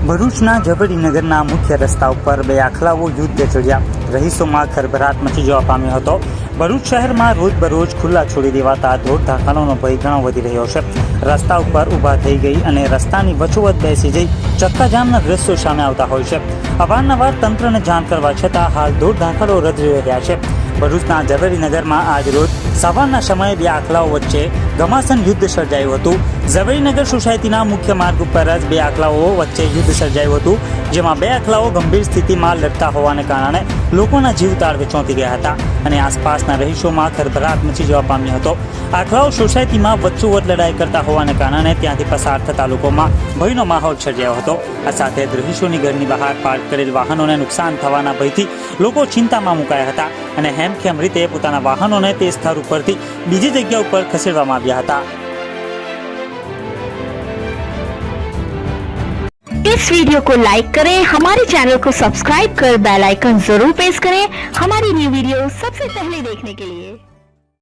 ભરૂચના ઝવેરીનગરના મુખ્ય રસ્તા ઉપર બે આખલાઓ યુદ્ધ ચડ્યા. રહીશોમાં ખળભળાટ મચી જવા પામ્યો હતો. ભરૂચ શહેરમાં રોજબરોજ ખુલ્લા છોડી દેવાતા ધોળ ધાકડોનો ભય ઘણો વધી રહ્યો છે. રસ્તા ઉપર ઊભા થઈ ગઈ અને રસ્તાની વચોવચ બેસી જઈ ચક્કાજામના દ્રશ્યો સામે આવતા હોય છે. અવારનવાર તંત્રને જાણ કરવા છતાં હાલ ધોળ ધાકડો રજડી રહ્યા છે. ભરૂચના ઝવેરીનગરમાં આજ રોજ સવારના સમયે બે આખલાઓ વચ્ચે ઘમાસાન યુદ્ધ સર્જાયું હતું. ઝવેરીનગર સોસાયટીના મુખ્ય માર્ગ ઉપર જ બે આખલાઓ વચ્ચે યુદ્ધ સર્જાયું હતું, જેમાં બે આખલાઓ ગંભીર સ્થિતિમાં લડતા હોવાને કારણે લોકોના જીવ તાળવે ચોંટી ગયા હતા અને આસપાસના રહીશોમાં ખળભળાટ મચી જવા પામ્યો હતો. આખલાઓ સોસાયટીમાં વચ્ચોવચ લડાઈ કરતા હોવાને કારણે ત્યાંથી પસાર થતા લોકોમાં ભયનો માહોલ સર્જાયો હતો. આ સાથે જ રહીશોની ઘરની બહાર પાર્ક કરેલ વાહનોને નુકસાન થવાના ભયથી લોકો ચિંતામાં મુકાયા હતા અને હેમખેમ રીતે પોતાના વાહનોને તે સ્થળ ઉપરથી બીજી જગ્યા ઉપર ખસેડવામાં આવ્યા હતા. इस वीडियो को लाइक करें, हमारे चैनल को सब्सक्राइब कर बेल आइकन जरूर प्रेस करें हमारी न्यू वीडियो सबसे पहले देखने के लिए।